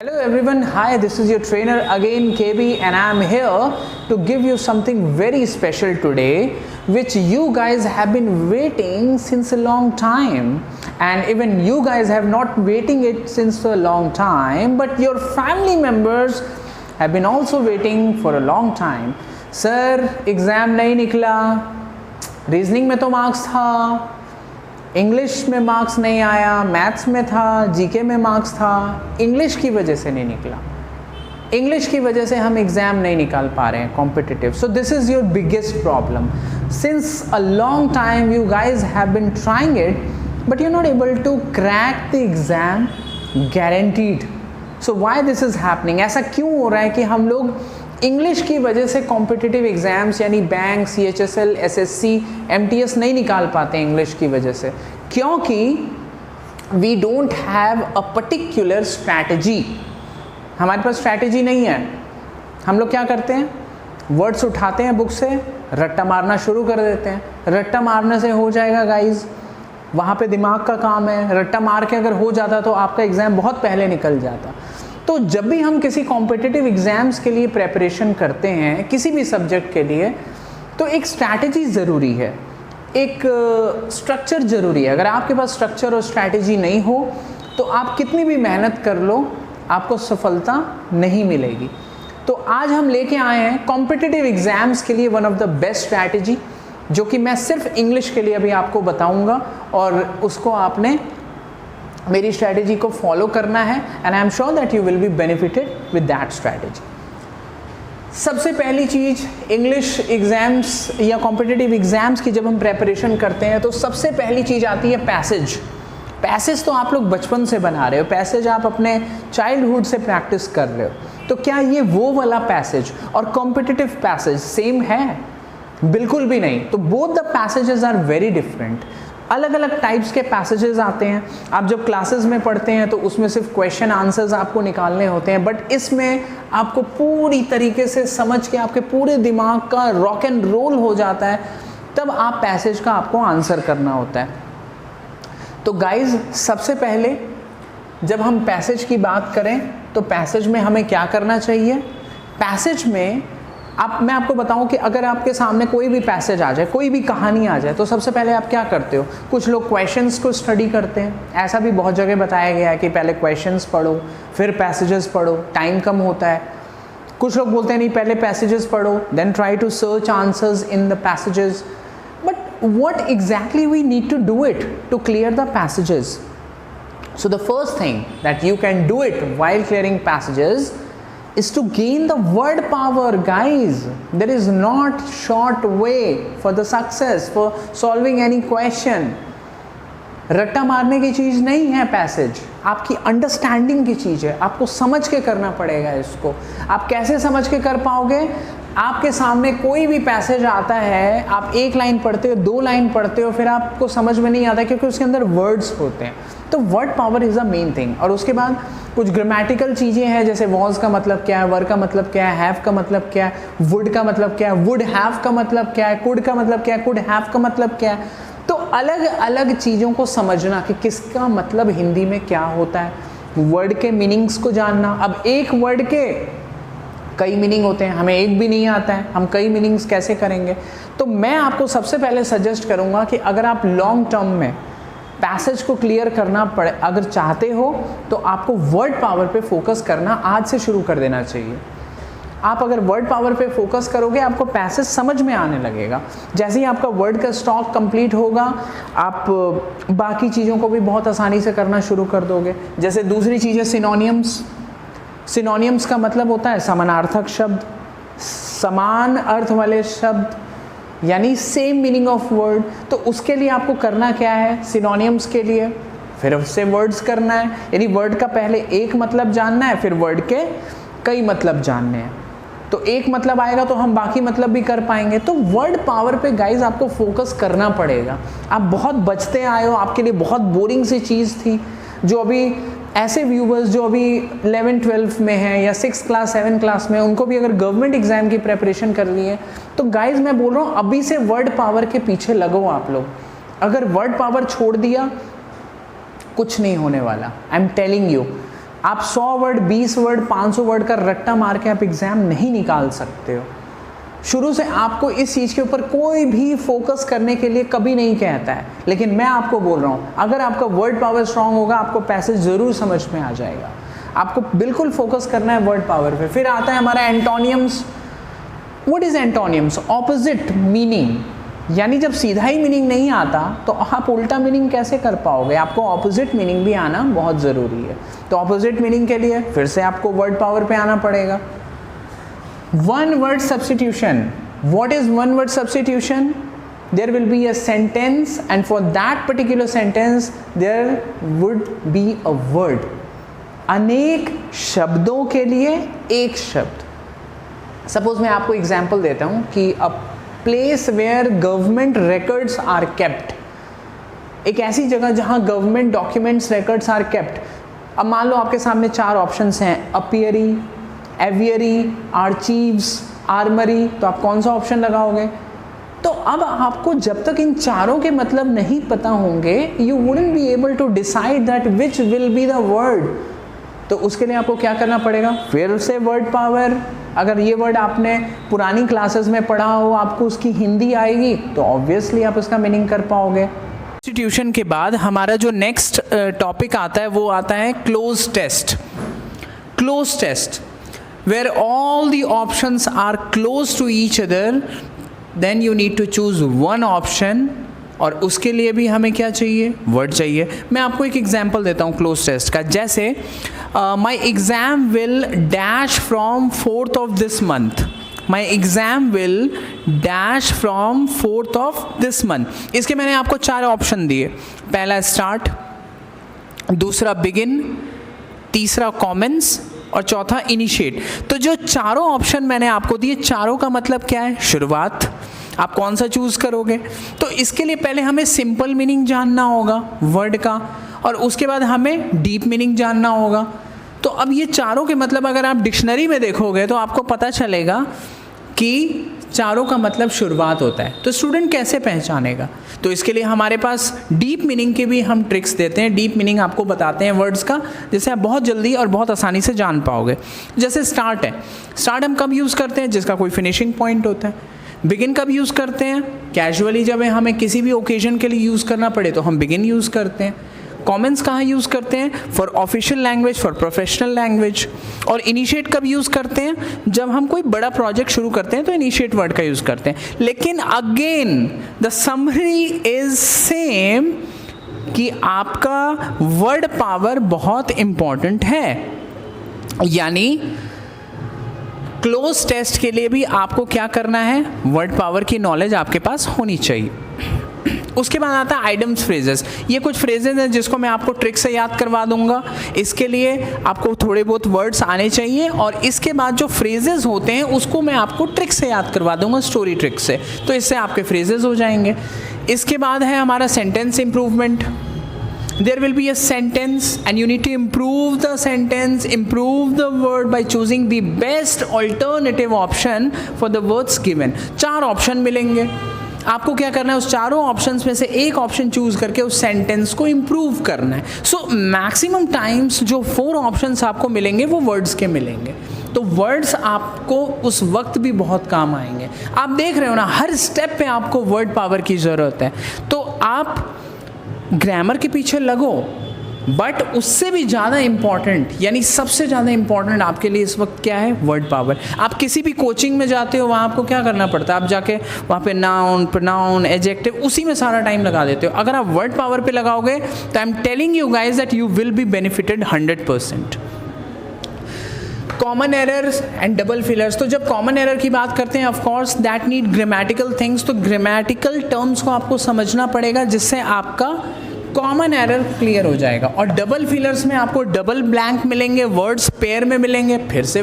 Hello everyone, hi, this is your trainer again KB and I am here to give you something very special today which you guys have been waiting since a long time, and even you guys have not waiting it since a long time, but your family members have been also waiting for a long time. Sir, exam नहीं निकला, reasoning में तो marks था, English में marks नहीं आया, maths में था, जीके में मार्क्स था, इंग्लिश की वजह से नहीं निकला, इंग्लिश की वजह से हम एग्ज़ाम नहीं निकाल पा रहे हैं competitive. So this is your biggest problem. Since a long time you guys have been trying it but you not able to crack the exam guaranteed. So why this is happening? ऐसा क्यों हो रहा है कि हम लोग English की वजह से कॉम्पिटिटिव एग्ज़ाम्स यानी बैंक, CHSL, SSC, MTS नहीं निकाल पाते इंग्लिश की वजह से? क्योंकि we don't have a particular strategy. हमारे पास स्ट्रैटेजी नहीं है. हम लोग क्या करते हैं? वर्ड्स उठाते हैं बुक से, रट्टा मारना शुरू कर देते हैं. रट्टा मारने से हो जाएगा गाइज? वहाँ पे दिमाग का काम है. रट्टा मार के अगर हो जाता तो आपका एग्ज़ाम बहुत पहले निकल जाता. तो जब भी हम किसी कॉम्पिटिटिव एग्ज़ाम्स के लिए प्रेपरेशन करते हैं किसी भी सब्जेक्ट के लिए, तो एक स्ट्रैटेजी ज़रूरी है, एक स्ट्रक्चर ज़रूरी है. अगर आपके पास स्ट्रक्चर और स्ट्रैटेजी नहीं हो तो आप कितनी भी मेहनत कर लो आपको सफलता नहीं मिलेगी. तो आज हम लेके आए हैं कॉम्पिटिटिव एग्ज़ाम्स के लिए one of the best strategy, जो कि मैं सिर्फ इंग्लिश के लिए अभी आपको बताऊंगा और उसको आपने मेरी स्ट्रैटेजी को फॉलो करना है and I am sure that you will be benefited with that strategy. सबसे पहली चीज़, इंग्लिश एग्ज़ाम्स या कॉम्पिटिटिव एग्ज़ाम्स की जब हम प्रेपरेशन करते हैं तो सबसे पहली चीज़ आती है पैसेज. पैसेज तो आप लोग बचपन से बना रहे हो, पैसेज आप अपने चाइल्डहुड से प्रैक्टिस कर रहे हो. तो क्या ये वो वाला पैसेज और कॉम्पिटिटिव पैसेज सेम है? बिल्कुल भी नहीं. तो both the passages are very different. अलग अलग टाइप्स के पैसेजेस आते हैं. आप जब क्लासेस में पढ़ते हैं तो उसमें सिर्फ क्वेश्चन आंसर्स आपको निकालने होते हैं, बट इसमें आपको पूरी तरीके से समझ के आपके पूरे दिमाग का रॉक एंड रोल हो जाता है, तब आप पैसेज का आपको आंसर करना होता है. तो गाइज, सबसे पहले जब हम पैसेज की बात करें तो पैसेज में हमें क्या करना चाहिए? पैसेज में मैं आपको बताऊं कि अगर आपके सामने कोई भी पैसेज आ जाए, कोई भी कहानी आ जाए, तो सबसे पहले आप क्या करते हो? कुछ लोग क्वेश्चंस को स्टडी करते हैं. ऐसा भी बहुत जगह बताया गया है कि पहले क्वेश्चंस पढ़ो फिर पैसेजेस पढ़ो, टाइम कम होता है. कुछ लोग बोलते हैं नहीं, पहले पैसेजेस पढ़ो then try to search answers in the passages. But what exactly we need to do it to clear the passages? So the first thing that you can do it while clearing passages is to gain the word power, guys. There is not short way for the success, for solving any question. रट्टा मारने की चीज़ नहीं है passage, आपकी understanding की चीज़ है. आपको समझ के करना पड़ेगा इसको. आप कैसे समझ के कर पाओगे? आपके सामने कोई भी पैसेज आता है, आप एक लाइन पढ़ते हो, दो लाइन पढ़ते हो, फिर आपको समझ में नहीं आता क्योंकि उसके अंदर वर्ड्स होते हैं. तो word power is the main thing. और उसके बाद कुछ ग्रामेटिकल चीज़ें हैं, जैसे वॉज का मतलब क्या है, वर का मतलब क्या है, हैव का मतलब क्या है, वुड का मतलब क्या है, वुड हैव का मतलब क्या है, कुड का मतलब क्या है, कुड हैव का मतलब क्या है. तो अलग अलग चीज़ों को समझना कि किसका मतलब हिंदी में क्या होता है, वर्ड के मीनिंग्स को जानना. अब एक वर्ड के कई मीनिंग होते हैं, हमें एक भी नहीं आता है, हम कई मीनिंग्स कैसे करेंगे? तो मैं आपको सबसे पहले सजेस्ट करूँगा कि अगर आप लॉन्ग टर्म में पैसेज को क्लियर करना पड़े अगर चाहते हो तो आपको वर्ड पावर पे फोकस करना आज से शुरू कर देना चाहिए. आप अगर वर्ड पावर पे फोकस करोगे आपको पैसेज समझ में आने लगेगा. जैसे ही आपका वर्ड का स्टॉक कंप्लीट होगा आप बाकी चीज़ों को भी बहुत आसानी से करना शुरू कर दोगे. जैसे दूसरी चीज़ है सिनोनियम्स. सिनोनियम्स का मतलब होता है समानार्थक शब्द, समान अर्थ वाले शब्द, यानी सेम मीनिंग ऑफ वर्ड. तो उसके लिए आपको करना क्या है? सिनोनियम्स के लिए फिर उससे वर्ड्स करना है, यानी वर्ड का पहले एक मतलब जानना है, फिर वर्ड के कई मतलब जानने हैं. तो एक मतलब आएगा तो हम बाकी मतलब भी कर पाएंगे. तो वर्ड पावर पे गाइज आपको फोकस करना पड़ेगा. आप बहुत बचते आए हो, आपके लिए बहुत बोरिंग सी चीज़ थी. जो अभी ऐसे व्यूवर्स जो अभी 11-12 में हैं या 6 क्लास 7 क्लास में, उनको भी अगर गवर्नमेंट एग्जाम की प्रेपरेशन कर ली है तो गाइज मैं बोल रहा हूँ अभी से वर्ड पावर के पीछे लगो आप लोग. अगर वर्ड पावर छोड़ दिया कुछ नहीं होने वाला. I am telling you. आप 100 वर्ड, 20 वर्ड, 500 वर्ड का रट्टा मार के आप एग्जाम नहीं निकाल सकते हो। शुरू से आपको इस चीज़ के ऊपर कोई भी फोकस करने के लिए कभी नहीं कहता है, लेकिन मैं आपको बोल रहा हूँ अगर आपका वर्ड पावर स्ट्रांग होगा आपको पैसेज ज़रूर समझ में आ जाएगा। आपको बिल्कुल फोकस करना है वर्ड पावर पे। फिर आता है हमारा एंटोनियम्स। What is एंटोनियम्स? ऑपोजिट मीनिंग, यानी जब सीधा ही मीनिंग नहीं आता तो आप उल्टा मीनिंग कैसे कर पाओगे? आपको ऑपोजिट मीनिंग भी आना बहुत ज़रूरी है। तो ऑपोजिट मीनिंग के लिए फिर से आपको वर्ड पावर पे आना पड़ेगा। One word substitution. What is one word substitution? There will be a sentence and for that particular sentence there would be a word. अनेक शब्दों के लिए एक शब्द। सपोज मैं आपको एग्जाम्पल देता हूँ कि a place where government records are kept, एक ऐसी जगह जहाँ government documents records are kept. अब मान लो आपके सामने 4 ऑप्शंस हैं, अपियरी, एवियरी, आर्चीव्स, आर्मरी, तो आप कौन सा ऑप्शन लगाओगे? तो अब आपको जब तक इन चारों के मतलब नहीं पता होंगे you wouldn't be able to decide that which will be the word. तो उसके लिए आपको क्या करना पड़ेगा? फिर से वर्ड पावर। अगर ये वर्ड आपने पुरानी क्लासेस में पढ़ा हो, आपको उसकी हिंदी आएगी तो ऑब्वियसली आप उसका मीनिंग कर पाओगे। सब्स्टिट्यूशन के बाद हमारा जो नेक्स्ट टॉपिक आता है वो आता है cloze test. Cloze test where all the options are close to each other, then you need to choose one option, और उसके लिए भी हमें क्या चाहिए? वर्ड चाहिए। मैं आपको एक एग्जांपल देता हूँ क्लोज टेस्ट का। जैसे my exam will dash from 4th of this month, my exam will dash from 4th of this month। इसके मैंने आपको 4 ऑप्शन दिए। पहला स्टार्ट, दूसरा बिगिन, तीसरा कॉमेंस और चौथा इनिशिएट। तो जो चारों ऑप्शन मैंने आपको दिए, चारों का मतलब क्या है? शुरुआत। आप कौन सा चूज करोगे? तो इसके लिए पहले हमें सिंपल मीनिंग जानना होगा वर्ड का, और उसके बाद हमें डीप मीनिंग जानना होगा। तो अब ये चारों के मतलब अगर आप डिक्शनरी में देखोगे तो आपको पता चलेगा कि चारों का मतलब शुरुआत होता है। तो स्टूडेंट कैसे पहचानेगा? तो इसके लिए हमारे पास डीप मीनिंग के भी हम ट्रिक्स देते हैं। डीप मीनिंग आपको बताते हैं वर्ड्स का, जिससे आप बहुत जल्दी और बहुत आसानी से जान पाओगे। जैसे स्टार्ट है, स्टार्ट हम कब यूज़ करते हैं? जिसका कोई फिनिशिंग पॉइंट होता है। बिगिन कब यूज़ करते हैं? कैजुअली जब हमें किसी भी ओकेजन के लिए यूज़ करना पड़े तो हम बिगिन यूज़ करते हैं। कॉमेंट्स कहाँ यूज़ करते हैं? For official language, for professional language. और इनिशिएट कब यूज़ करते हैं? जब हम कोई बड़ा प्रोजेक्ट शुरू करते हैं तो इनिशिएट वर्ड का यूज़ करते हैं। लेकिन again the summary is same कि आपका वर्ड पावर बहुत इंपॉर्टेंट है, यानी क्लोज टेस्ट के लिए भी आपको क्या करना है? वर्ड पावर की नॉलेज आपके पास होनी चाहिए। उसके बाद आता है आइडम्स फ्रेजेस। ये कुछ फ्रेजेस हैं जिसको मैं आपको ट्रिक से याद करवा दूंगा। इसके लिए आपको थोड़े बहुत वर्ड्स आने चाहिए, और इसके बाद जो फ्रेजेस होते हैं उसको मैं आपको ट्रिक से याद करवा दूंगा, स्टोरी ट्रिक से। तो इससे आपके फ्रेजेस हो जाएंगे। इसके बाद है हमारा sentence improvement. There will be a sentence and you need to improve the sentence, improve the word by choosing the best alternative option for the words given। 4 option मिलेंगे, आपको क्या करना है? उस चारों ऑप्शंस में से एक ऑप्शन चूज करके उस सेंटेंस को इंप्रूव करना है। सो मैक्सिमम टाइम्स जो 4 ऑप्शंस आपको मिलेंगे वो वर्ड्स के मिलेंगे। तो वर्ड्स आपको उस वक्त भी बहुत काम आएंगे। आप देख रहे हो ना, हर स्टेप पे आपको वर्ड पावर की ज़रूरत है। तो आप ग्रामर के पीछे लगो, बट उससे भी ज़्यादा इम्पॉर्टेंट, यानी सबसे ज़्यादा इम्पॉर्टेंट आपके लिए इस वक्त क्या है? Word power. आप किसी भी कोचिंग में जाते हो, वहाँ आपको क्या करना पड़ता है? आप जाके वहाँ पे नाउन, प्रोनाउन, एडजेक्टिव, उसी में सारा टाइम लगा देते हो। अगर आप वर्ड पावर पे लगाओगे तो I am telling you guys that you will be benefited 100%। Common errors and double fillers. तो जब कॉमन एरर की बात करते हैं, of course that need grammatical things. तो ग्रामेटिकल टर्म्स को आपको समझना पड़ेगा, जिससे आपका कॉमन एरर क्लियर हो जाएगा। और डबल फिलर्स में आपको डबल ब्लैंक मिलेंगे, वर्ड्स पेयर में मिलेंगे, फिर से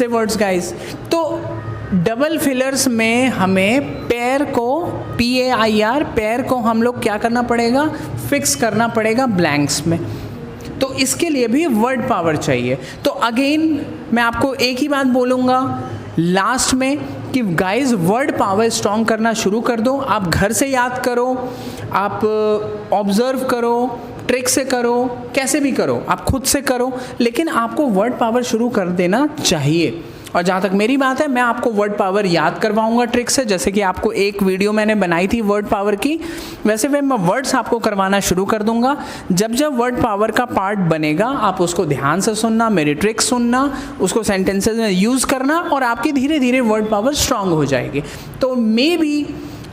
वर्ड्स गाइस। तो डबल फिलर्स में हमें पेयर को, PAIR, पेयर को हम लोग क्या करना पड़ेगा? फिक्स करना पड़ेगा ब्लैंक्स में। तो इसके लिए भी वर्ड पावर चाहिए। तो अगेन मैं आपको एक ही बात बोलूँगा लास्ट में कि गाइस वर्ड पावर स्ट्रॉन्ग करना शुरू कर दो। आप घर से याद करो, आप ऑब्जर्व करो, ट्रिक से करो, कैसे भी करो, आप खुद से करो, लेकिन आपको वर्ड पावर शुरू कर देना चाहिए। और जहाँ तक मेरी बात है, मैं आपको वर्ड पावर याद करवाऊंगा ट्रिक से, जैसे कि आपको एक वीडियो मैंने बनाई थी वर्ड पावर की, वैसे मैं वर्ड्स आपको करवाना शुरू कर दूंगा। जब जब वर्ड पावर का पार्ट बनेगा आप उसको ध्यान से सुनना, मेरी ट्रिक सुनना, उसको सेंटेंसेस में यूज़ करना, और आपकी धीरे धीरे वर्ड पावर स्ट्रांग हो जाएगी। तो मे बी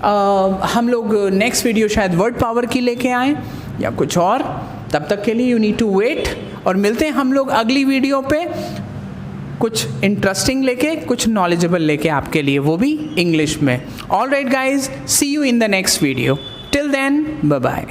हम लोग नेक्स्ट वीडियो शायद वर्ड पावर की लेके आएँ या कुछ और। तब तक के लिए यू नीड टू वेट, और मिलते हैं हम लोग अगली वीडियो पे कुछ इंटरेस्टिंग लेके, कुछ नॉलेजेबल लेके आपके लिए, वो भी इंग्लिश में। All right guys, see you in the next video. Till then, bye bye.